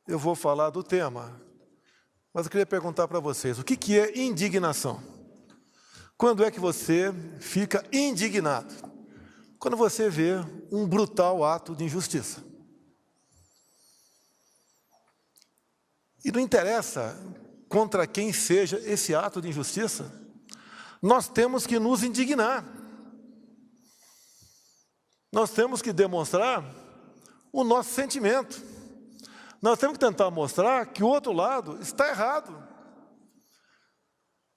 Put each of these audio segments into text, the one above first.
eu vou falar do tema. Mas eu queria perguntar para vocês, o que é indignação? Quando é que você fica indignado? Quando você vê um brutal ato de injustiça. E não interessa contra quem seja esse ato de injustiça, nós temos que nos indignar. Nós temos que demonstrar o nosso sentimento. Nós temos que tentar mostrar que o outro lado está errado.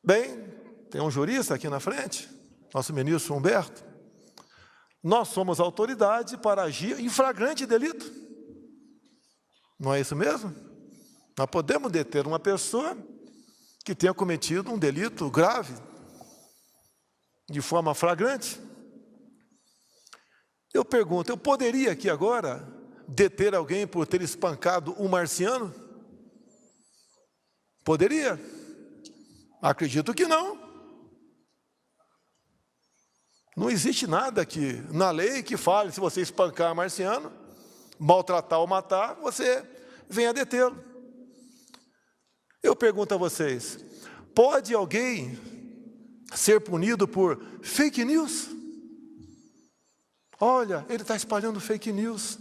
Bem, tem um jurista aqui na frente, nosso ministro Humberto. Nós somos autoridade para agir em flagrante delito. Não é isso mesmo? Nós podemos deter uma pessoa que tenha cometido um delito grave, de forma flagrante. Eu pergunto, eu poderia aqui agora deter alguém por ter espancado um marciano? Poderia? Acredito que não. Não existe nada aqui na lei que fale, se você espancar marciano, maltratar ou matar, você venha detê-lo. Eu pergunto a vocês, pode alguém ser punido por fake news? Olha, ele está espalhando fake news.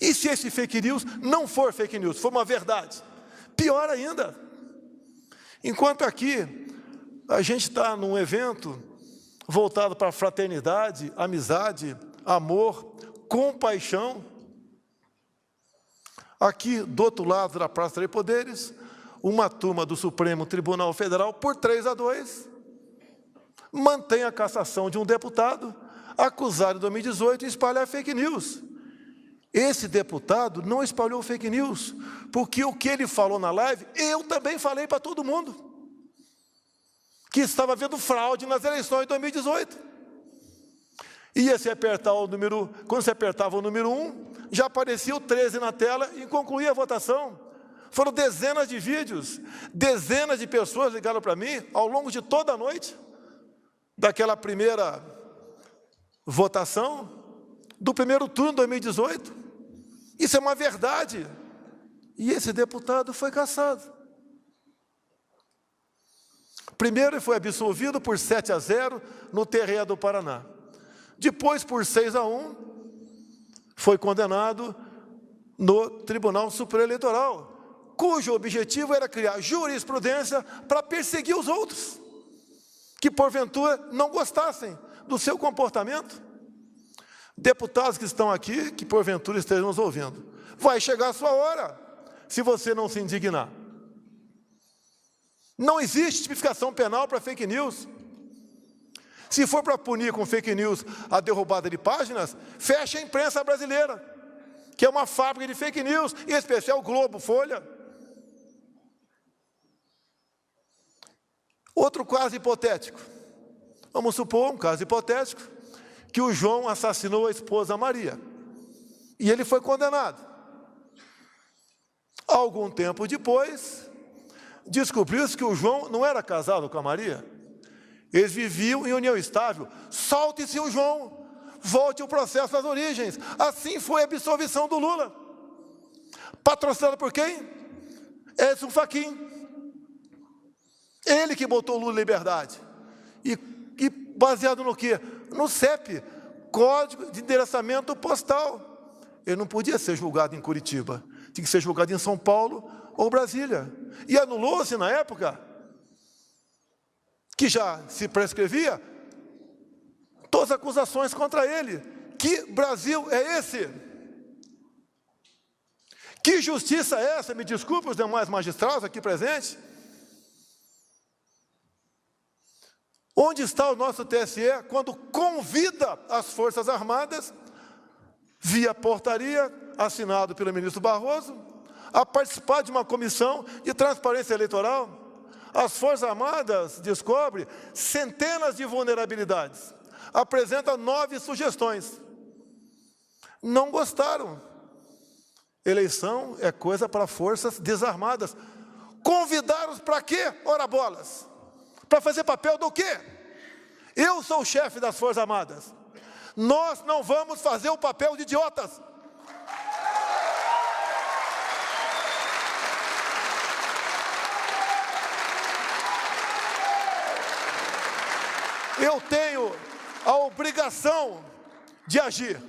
E se esse fake news não for fake news, for uma verdade? Pior ainda. Enquanto aqui a gente está num evento voltado para a fraternidade, amizade, amor, compaixão, aqui do outro lado da Praça dos Poderes, uma turma do Supremo Tribunal Federal, por 3-2, mantém a cassação de um deputado acusado em 2018 de espalhar fake news. Esse deputado não espalhou fake news, porque o que ele falou na live, eu também falei para todo mundo, que estava havendo fraude nas eleições de 2018. Ia se apertar o número, quando se apertava o número 1, já aparecia o 13 na tela e concluía a votação. Foram dezenas de vídeos, dezenas de pessoas ligaram para mim ao longo de toda a noite, daquela primeira votação, do primeiro turno de 2018. Isso é uma verdade. E esse deputado foi cassado. Primeiro ele foi absolvido por 7-0 no TRE do Paraná. Depois, por 6-1, foi condenado no Tribunal Superior Eleitoral, cujo objetivo era criar jurisprudência para perseguir os outros, que porventura não gostassem do seu comportamento. Deputados que estão aqui, que porventura estejam nos ouvindo, vai chegar a sua hora, se você não se indignar. Não existe tipificação penal para fake news. Se for para punir com fake news a derrubada de páginas, feche a imprensa brasileira, que é uma fábrica de fake news, em especial Globo, Folha. Outro caso hipotético. Vamos supor, um caso hipotético, que o João assassinou a esposa Maria. E ele foi condenado. Algum tempo depois, descobriu-se que o João não era casado com a Maria. Eles viviam em união estável. Solte-se o João, volte o processo às origens. Assim foi a absolvição do Lula. Patrocinado por quem? Edson Fachin. Ele que botou o Lula em liberdade. E baseado no quê? No CEP, Código de Endereçamento Postal. Ele não podia ser julgado em Curitiba. Tinha que ser julgado em São Paulo ou Brasília. E anulou-se na época, que já se prescrevia, todas as acusações contra ele. Que Brasil é esse? Que justiça é essa? Me desculpe os demais magistrados aqui presentes. Onde está o nosso TSE quando convida as Forças Armadas, via portaria, assinado pelo ministro Barroso, a participar de uma comissão de transparência eleitoral? As Forças Armadas descobrem centenas de vulnerabilidades, apresentam 9 sugestões. Não gostaram. Eleição é coisa para forças desarmadas. Convidaram-os para quê? Ora bolas. Para fazer papel do quê? Eu sou o chefe das Forças Armadas. Nós não vamos fazer o papel de idiotas. Eu tenho a obrigação de agir.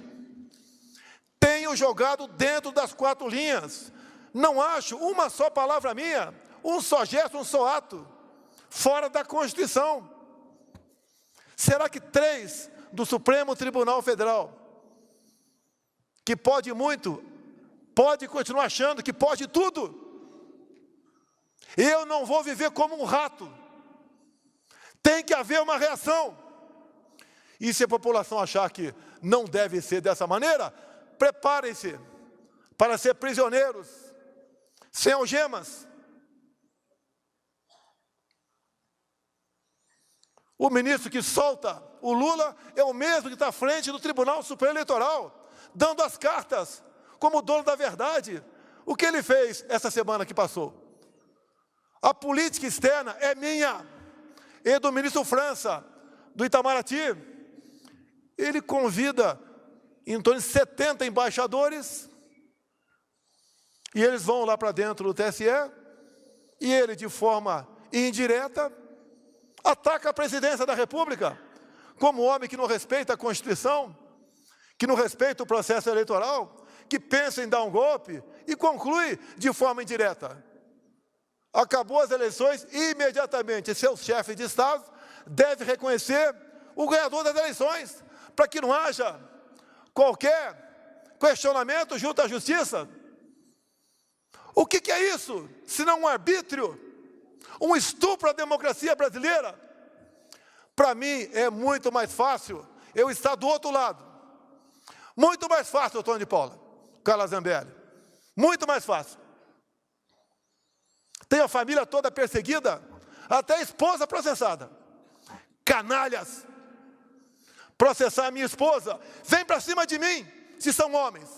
Tenho jogado dentro das 4 linhas. Não acho uma só palavra minha, um só gesto, um só ato, fora da Constituição. Será que 3 do Supremo Tribunal Federal, que pode muito, pode continuar achando que pode tudo? Eu não vou viver como um rato. Tem que haver uma reação. E se a população achar que não deve ser dessa maneira, preparem-se para ser prisioneiros, sem algemas. O ministro que solta o Lula é o mesmo que está à frente do Tribunal Superior Eleitoral, dando as cartas como dono da verdade. O que ele fez essa semana que passou? A política externa é minha e do ministro França, do Itamaraty. Ele convida em torno de 70 embaixadores e eles vão lá para dentro do TSE e ele, de forma indireta, ataca a presidência da República como homem que não respeita a Constituição, que não respeita o processo eleitoral, que pensa em dar um golpe e conclui de forma indireta. Acabou as eleições, imediatamente seus chefes de Estado devem reconhecer o ganhador das eleições, para que não haja qualquer questionamento junto à Justiça. O que é isso, se não um arbítrio, um estupro à democracia brasileira? Para mim é muito mais fácil eu estar do outro lado. Muito mais fácil, Antônio de Paula, Carla Zambelli. Muito mais fácil. Tem a família toda perseguida, até a esposa processada. Canalhas! Processar a minha esposa, vem para cima de mim, se são homens.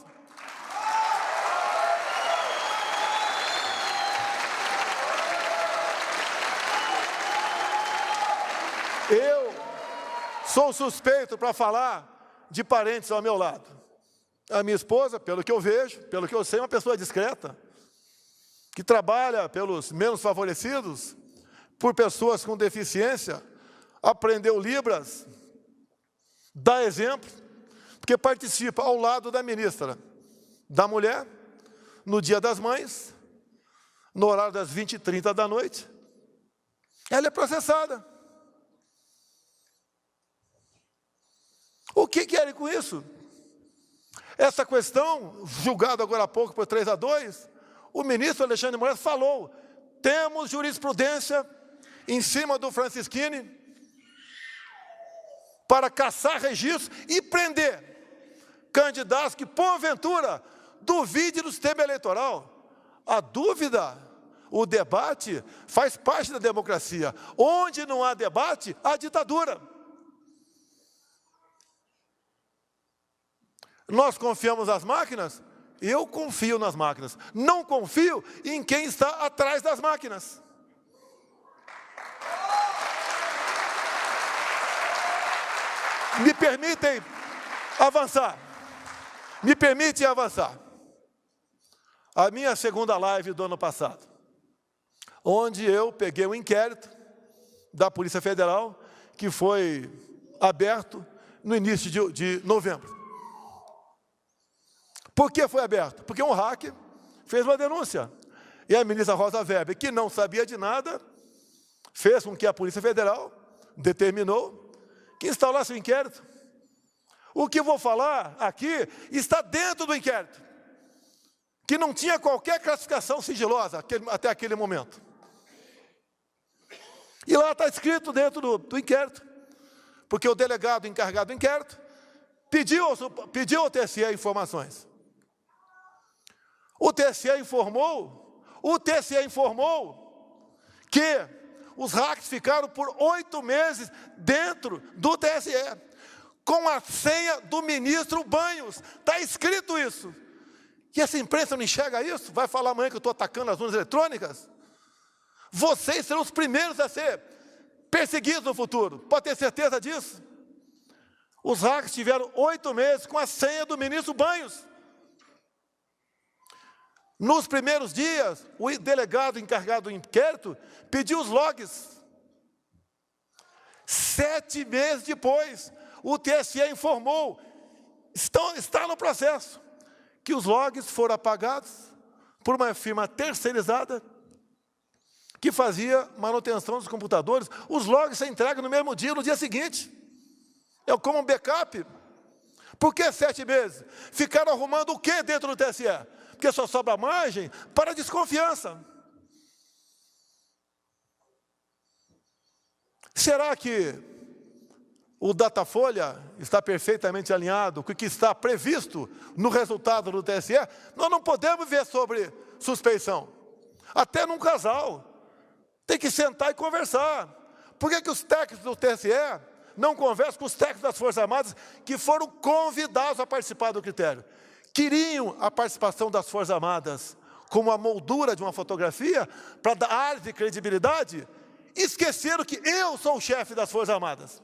Eu sou suspeito para falar de parentes ao meu lado. A minha esposa, pelo que eu vejo, pelo que eu sei, é uma pessoa discreta, que trabalha pelos menos favorecidos, por pessoas com deficiência, aprendeu Libras, dá exemplo, porque participa ao lado da ministra da Mulher, no Dia das Mães, no horário das 20h30 da noite. Ela é processada. O que querem com isso? Essa questão, julgada agora há pouco por 3-2, o ministro Alexandre de Moraes falou, temos jurisprudência em cima do Francisquini para caçar registros e prender candidatos que, porventura, duvidem do sistema eleitoral. A dúvida, o debate, faz parte da democracia. Onde não há debate, há ditadura. Nós confiamos nas máquinas? Eu confio nas máquinas. Não confio em quem está atrás das máquinas. Me permitem avançar. Me permitem avançar. A minha segunda live do ano passado, onde eu peguei um inquérito da Polícia Federal, que foi aberto no início de novembro. Por que foi aberto? Porque um hacker fez uma denúncia. E a ministra Rosa Weber, que não sabia de nada, fez com que a Polícia Federal determinou que instalasse o inquérito. O que eu vou falar aqui está dentro do inquérito, que não tinha qualquer classificação sigilosa até aquele momento. E lá está escrito dentro do inquérito, porque o delegado encarregado do inquérito pediu ao TSE informações. O TSE informou que os hackers ficaram por 8 meses dentro do TSE, com a senha do ministro Banhos. Está escrito isso. E essa imprensa não enxerga isso? Vai falar amanhã que eu estou atacando as urnas eletrônicas? Vocês serão os primeiros a ser perseguidos no futuro. Pode ter certeza disso. Os hackers tiveram 8 meses com a senha do ministro Banhos. Nos primeiros dias, o delegado encarregado do inquérito pediu os logs. 7 meses depois, o TSE informou, está no processo, que os logs foram apagados por uma firma terceirizada que fazia manutenção dos computadores. Os logs são entregues no mesmo dia, no dia seguinte. É como um backup. Por que 7 meses? Ficaram arrumando o que dentro do TSE? Porque só sobra margem para desconfiança. Será que o Datafolha está perfeitamente alinhado com o que está previsto no resultado do TSE? Nós não podemos ver sobre suspeição. Até num casal. Tem que sentar e conversar. Por que os técnicos do TSE não conversam com os técnicos das Forças Armadas que foram convidados a participar do critério? Queriam a participação das Forças Armadas como a moldura de uma fotografia para dar ar de credibilidade. Esqueceram que eu sou o chefe das Forças Armadas.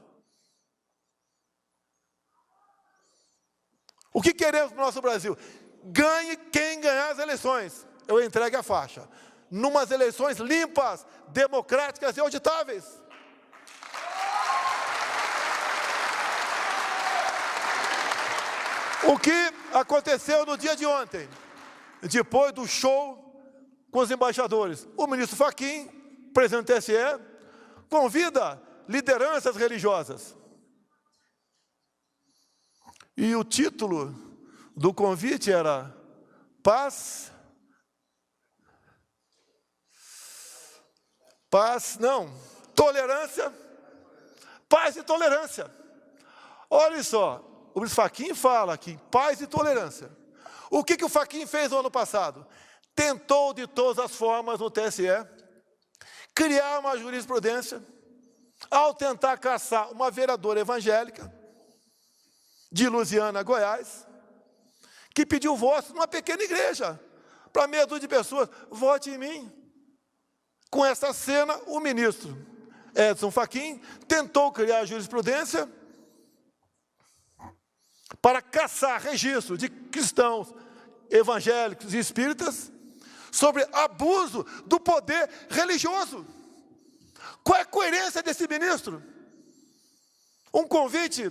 O que queremos no nosso Brasil? Ganhe quem ganhar as eleições. Eu entregue a faixa. Numas eleições limpas, democráticas e auditáveis. O que aconteceu no dia de ontem, depois do show com os embaixadores? O ministro Fachin, presidente do TSE, convida lideranças religiosas. E o título do convite era tolerância, paz e tolerância. Olha só, o ministro Fachin fala aqui, paz e tolerância. O que o Fachin fez no ano passado? Tentou de todas as formas no TSE criar uma jurisprudência ao tentar caçar uma vereadora evangélica de Lusiânia, Goiás, que pediu voto numa pequena igreja para meia dúzia de pessoas. Vote em mim. Com essa cena, o ministro Edson Fachin tentou criar a jurisprudência para caçar registro de cristãos, evangélicos e espíritas sobre abuso do poder religioso. Qual é a coerência desse ministro? Um convite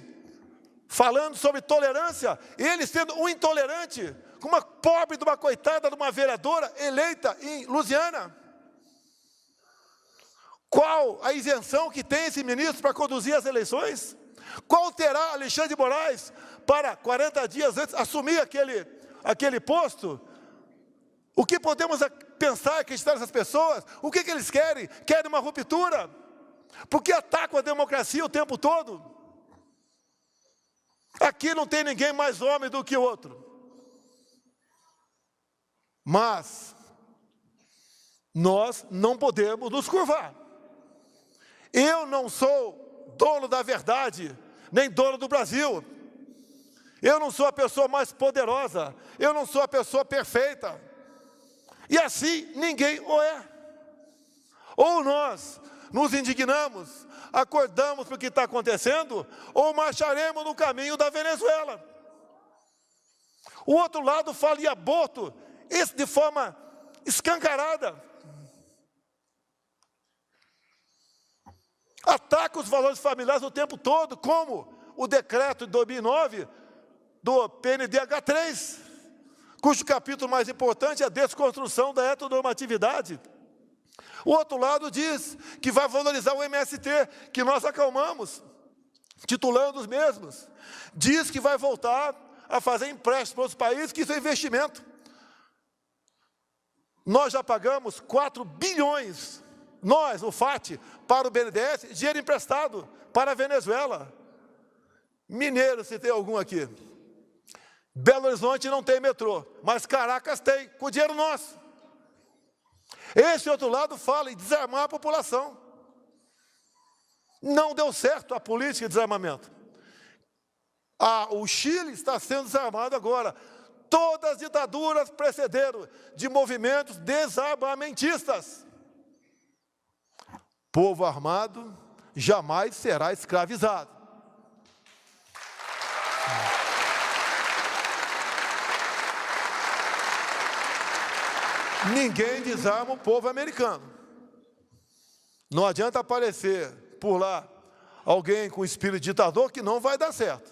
falando sobre tolerância, ele sendo um intolerante, com uma pobre de uma coitada de uma vereadora eleita em Lusiânia. Qual a isenção que tem esse ministro para conduzir as eleições? Qual terá Alexandre de Moraes para 40 dias antes assumir aquele posto? O que podemos pensar, acreditar nessas pessoas? O que eles querem? Querem uma ruptura? Porque atacam a democracia o tempo todo? Aqui não tem ninguém mais homem do que o outro. Mas nós não podemos nos curvar. Eu não sou dono da verdade, nem dono do Brasil. Eu não sou a pessoa mais poderosa. Eu não sou a pessoa perfeita. E assim ninguém o é. Ou nós nos indignamos, acordamos para o que está acontecendo, ou marcharemos no caminho da Venezuela. O outro lado fala em aborto, isso de forma escancarada. Ataca os valores familiares o tempo todo, como o decreto de 2009 do PNDH3, cujo capítulo mais importante é a desconstrução da heteronormatividade. O outro lado diz que vai valorizar o MST, que nós acalmamos, titulando os mesmos. Diz que vai voltar a fazer empréstimos para os países, que isso é investimento. Nós já pagamos 4 bilhões, nós, o FAT, para o BNDES, dinheiro emprestado para a Venezuela. Mineiro, se tem algum aqui. Belo Horizonte não tem metrô, mas Caracas tem, com dinheiro nosso. Esse outro lado fala em desarmar a população. Não deu certo a política de desarmamento. O Chile está sendo desarmado agora. Todas as ditaduras precederam de movimentos desarmamentistas. Povo armado jamais será escravizado. Ninguém desarma o povo americano. Não adianta aparecer por lá alguém com espírito ditador, que não vai dar certo.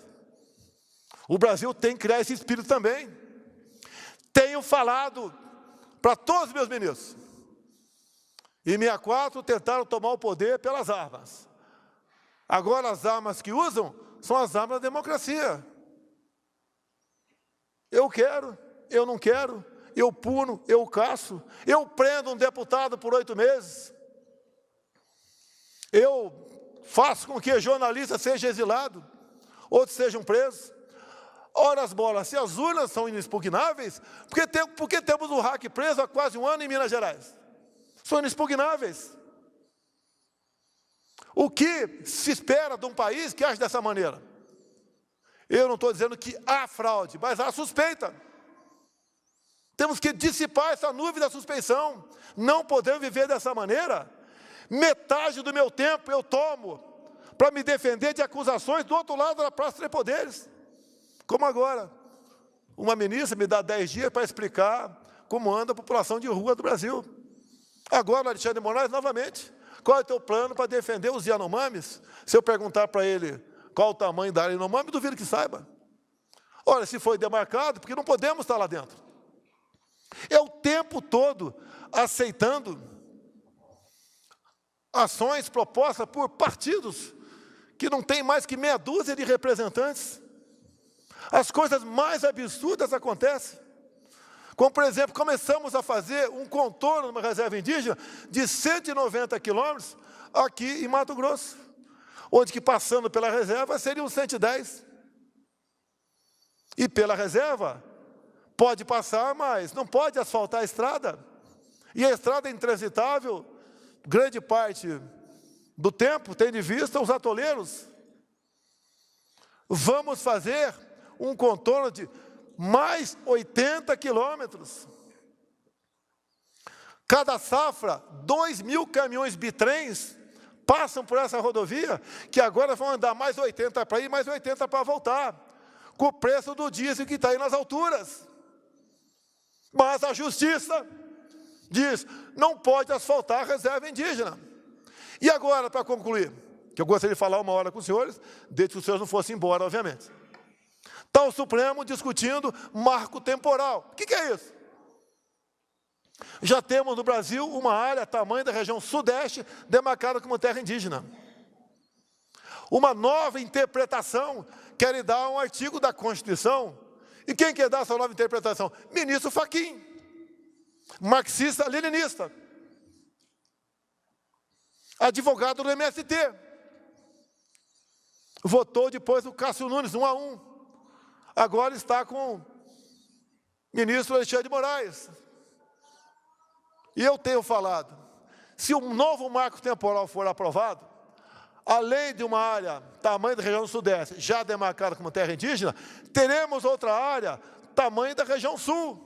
O Brasil tem que criar esse espírito também. Tenho falado para todos os meus ministros. Em 64 tentaram tomar o poder pelas armas. Agora as armas que usam são as armas da democracia. Eu quero, eu não quero, eu puno, eu caço, eu prendo um deputado por 8 meses. Eu faço com que jornalista seja exilado, outros sejam presos. Ora as bolas, se as urnas são inexpugnáveis, por que temos o hack preso há quase 1 ano em Minas Gerais? São inexpugnáveis. O que se espera de um país que age dessa maneira? Eu não estou dizendo que há fraude, mas há suspeita. Temos que dissipar essa nuvem da suspeição. Não podemos viver dessa maneira. Metade do meu tempo eu tomo para me defender de acusações do outro lado da Praça dos Três Poderes. Como agora, uma ministra me dá 10 dias para explicar como anda a população de rua do Brasil. Agora, Alexandre de Moraes, novamente, qual é o teu plano para defender os Yanomamis? Se eu perguntar para ele qual o tamanho da área Yanomami, duvido que saiba. Olha, se foi demarcado, porque não podemos estar lá dentro. É o tempo todo aceitando ações propostas por partidos que não tem mais que meia dúzia de representantes. As coisas mais absurdas acontecem. Como, por exemplo, começamos a fazer um contorno numa reserva indígena de 190 quilômetros aqui em Mato Grosso, onde que passando pela reserva seriam 110. E pela reserva pode passar, mas não pode asfaltar a estrada. E a estrada é intransitável, grande parte do tempo, tendo em vista os atoleiros. Vamos fazer um contorno de mais 80 quilômetros. Cada safra, 2.000 caminhões bitrens passam por essa rodovia, que agora vão andar mais 80 para ir, mais 80 para voltar, com o preço do diesel que está aí nas alturas. Mas a justiça diz, não pode asfaltar a reserva indígena. E agora, para concluir, que eu gostaria de falar 1 hora com os senhores, desde que os senhores não fossem embora, obviamente. Está o Supremo discutindo marco temporal. O que é isso? Já temos no Brasil uma área tamanho da região sudeste demarcada como terra indígena. Uma nova interpretação quer dar um artigo da Constituição. E quem quer dar essa nova interpretação? Ministro Fachin, marxista-leninista, advogado do MST. Votou depois o Cássio Nunes, 1-1. Agora está com o ministro Alexandre de Moraes. E eu tenho falado, se um novo marco temporal for aprovado, além de uma área tamanho da região sudeste, já demarcada como terra indígena, teremos outra área tamanho da região sul,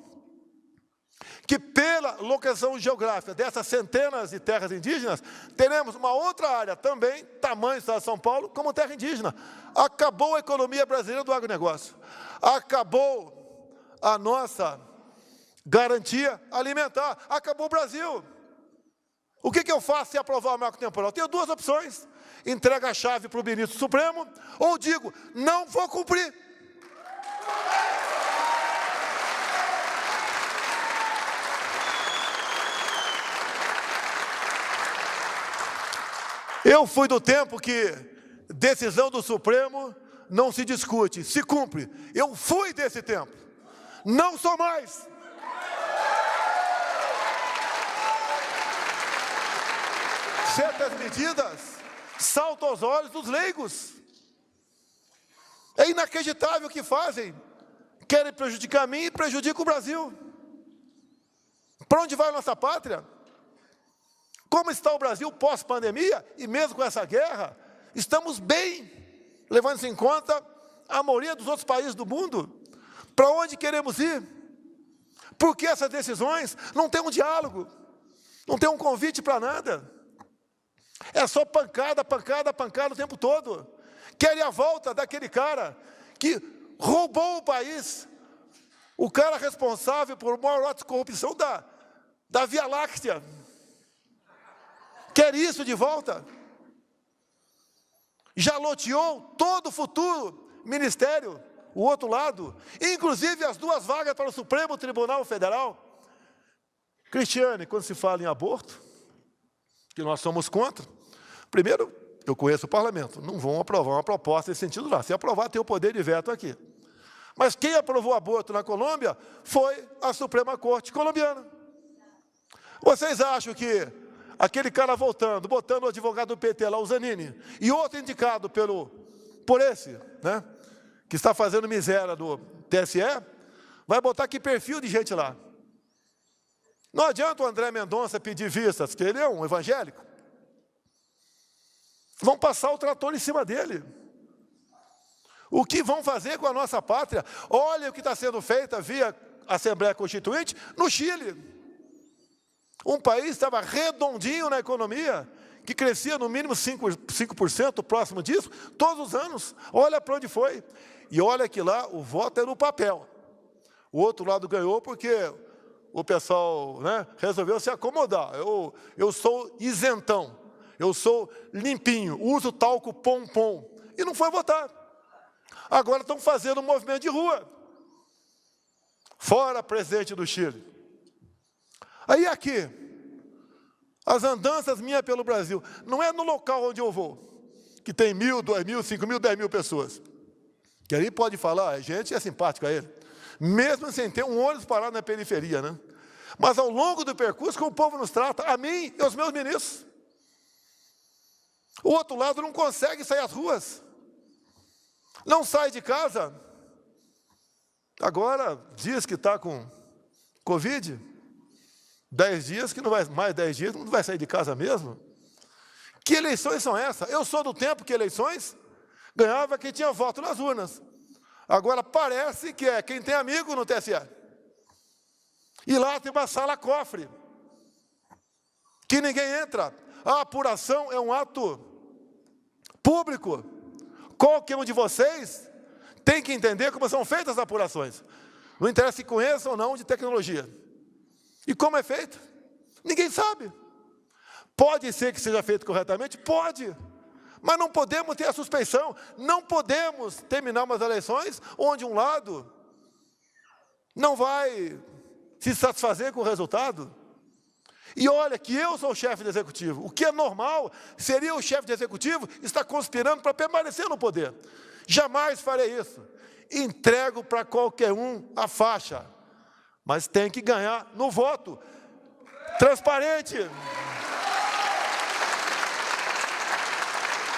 que pela localização geográfica dessas centenas de terras indígenas, teremos uma outra área também, tamanho do estado de São Paulo, como terra indígena. Acabou a economia brasileira do agronegócio. Acabou a nossa garantia alimentar. Acabou o Brasil. O que eu faço se aprovar o marco temporal? Tenho 2 opções. Entrega a chave para o ministro Supremo, ou digo, não vou cumprir. Eu fui do tempo que decisão do Supremo não se discute, se cumpre. Eu fui desse tempo. Não sou mais. Certas medidas saltam aos olhos dos leigos. É inacreditável o que fazem. Querem prejudicar a mim e prejudicam o Brasil. Para onde vai a nossa pátria? Como está o Brasil pós-pandemia, e mesmo com essa guerra, estamos bem, levando-se em conta a maioria dos outros países do mundo. Para onde queremos ir? Por que essas decisões não têm um diálogo? Não tem um convite para nada? É só pancada, pancada, pancada o tempo todo. Querem a volta daquele cara que roubou o país, o cara responsável por uma maior ato de corrupção da Via Láctea. Quer isso de volta? já loteou todo o futuro ministério, o outro lado, inclusive as 2 vagas para o Supremo Tribunal Federal. Cristiane, quando se fala em aborto, que nós somos contra, primeiro, eu conheço o parlamento, não vão aprovar uma proposta nesse sentido lá. Se aprovar, tem o poder de veto aqui. Mas quem aprovou o aborto na Colômbia foi a Suprema Corte colombiana. Vocês acham que aquele cara botando o advogado do PT lá, o Zanini, e outro indicado por esse, né, que está fazendo miséria do TSE, vai botar que perfil de gente lá? Não adianta o André Mendonça pedir vistas, que ele é um evangélico. Vão passar o trator em cima dele. O que vão fazer com a nossa pátria? Olha o que está sendo feito via Assembleia Constituinte no Chile. Um país que estava redondinho na economia, que crescia no mínimo 5% próximo disso, todos os anos. Olha para onde foi. E olha que lá o voto é no papel. O outro lado ganhou porque o pessoal, né, resolveu se acomodar. Eu sou isentão, eu sou limpinho, uso talco pom-pom. E não foi votar. Agora estão fazendo um movimento de rua. Fora presidente do Chile. Aí aqui, as andanças minhas pelo Brasil, não é no local onde eu vou, que tem 1.000, 2.000, 5.000, 10.000 pessoas. Que aí pode falar, a gente é simpático a ele. Mesmo sem ter um ônibus parado na periferia, né? Mas ao longo do percurso, como o povo nos trata, a mim e aos meus ministros. O outro lado não consegue sair às ruas. Não sai de casa. Agora diz que está com Covid. 10 dias que não vai, mais 10 dias não vai sair de casa mesmo. Que eleições são essas? Eu sou do tempo que eleições ganhava quem tinha voto nas urnas. Agora parece que é quem tem amigo no TSE. E lá tem uma sala cofre, que ninguém entra. A apuração é um ato público. Qualquer um de vocês tem que entender como são feitas as apurações. Não interessa se conheçam ou não de tecnologia. E como é feito? Ninguém sabe. Pode ser que seja feito corretamente? Pode. Mas não podemos ter a suspeição. Não podemos terminar umas eleições onde um lado não vai se satisfazer com o resultado. E olha que eu sou o chefe do executivo. O que é normal seria o chefe do executivo estar conspirando para permanecer no poder. Jamais farei isso. Entrego para qualquer um a faixa. Mas tem que ganhar no voto. Transparente.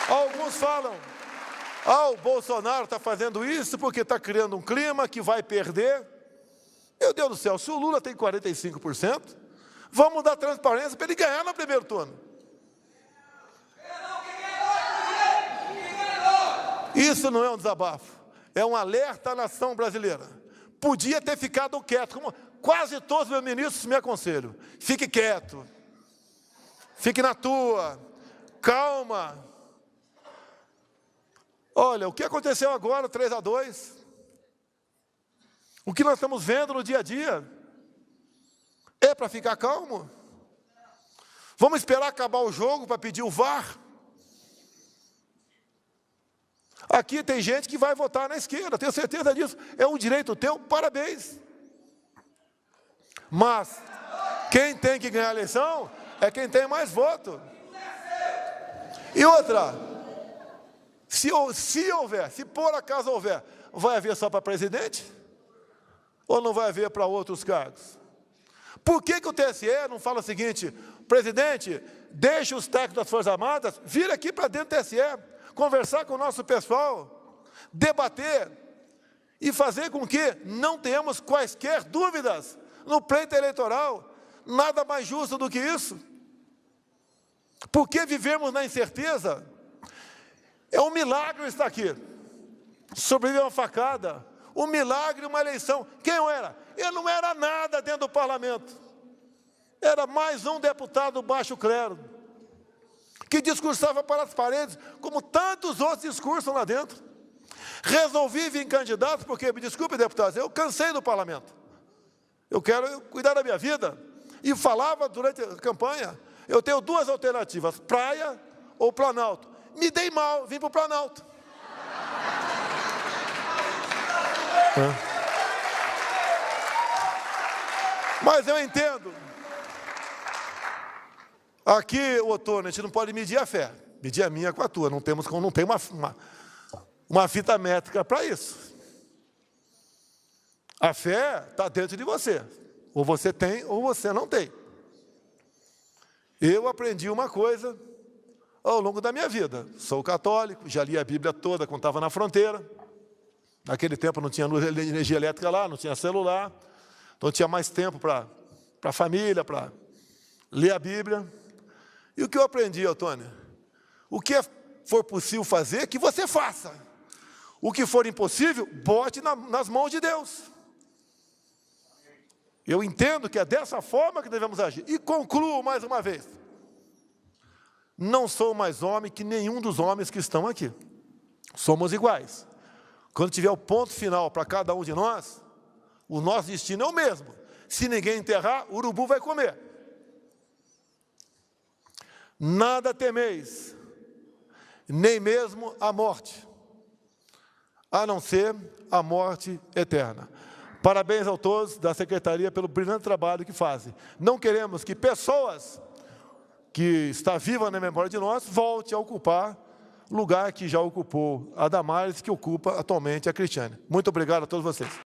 Alguns falam, o Bolsonaro está fazendo isso porque está criando um clima que vai perder. Meu Deus do céu, se o Lula tem 45%, vamos dar transparência para ele ganhar no primeiro turno. Isso não é um desabafo, é um alerta à nação brasileira. Podia ter ficado quieto, como quase todos os meus ministros me aconselham. Fique quieto, fique na tua, calma. Olha, o que aconteceu agora, 3-2, o que nós estamos vendo no dia a dia, é para ficar calmo? Vamos esperar acabar o jogo para pedir o VAR? Aqui tem gente que vai votar na esquerda, tenho certeza disso. É um direito teu, parabéns. Mas quem tem que ganhar a eleição é quem tem mais voto. E outra, se houver, se por acaso houver, vai haver só para presidente? Ou não vai haver para outros cargos? Por que o TSE não fala o seguinte: presidente, deixe os técnicos das Forças Armadas vir aqui para dentro do TSE, conversar com o nosso pessoal, debater e fazer com que não tenhamos quaisquer dúvidas no pleito eleitoral? Nada mais justo do que isso. Por que vivemos na incerteza? É um milagre estar aqui. Sobreviver uma facada, um milagre, uma eleição. Quem eu era? Eu não era nada dentro do parlamento. Era mais um deputado baixo clero, que discursava para as paredes, como tantos outros discursam lá dentro. Resolvi vir candidato, porque, me desculpe, deputados, eu cansei do parlamento. Eu quero cuidar da minha vida. E falava durante a campanha, eu tenho 2 alternativas, praia ou Planalto. me dei mal, vim para o Planalto. Mas eu entendo. Aqui, Otônio, a gente não pode medir a fé. Medir a minha com a tua. Não tem uma fita métrica para isso. A fé está dentro de você. Ou você tem, ou você não tem. Eu aprendi uma coisa ao longo da minha vida. Sou católico, já li a Bíblia toda quando estava na fronteira. Naquele tempo não tinha energia elétrica lá, não tinha celular. Então tinha mais tempo para a família, para ler a Bíblia. E o que eu aprendi, Otônio? O que for possível fazer, que você faça. O que for impossível, bote nas mãos de Deus. Eu entendo que é dessa forma que devemos agir. E concluo mais uma vez. Não sou mais homem que nenhum dos homens que estão aqui. Somos iguais. Quando tiver o ponto final para cada um de nós, o nosso destino é o mesmo. Se ninguém enterrar, o urubu vai comer. Nada temeis, nem mesmo a morte, a não ser a morte eterna. Parabéns a todos da Secretaria pelo brilhante trabalho que fazem. Não queremos que pessoas que estão vivas na memória de nós voltem a ocupar o lugar que já ocupou a Damares, que ocupa atualmente a Cristiane. Muito obrigado a todos vocês.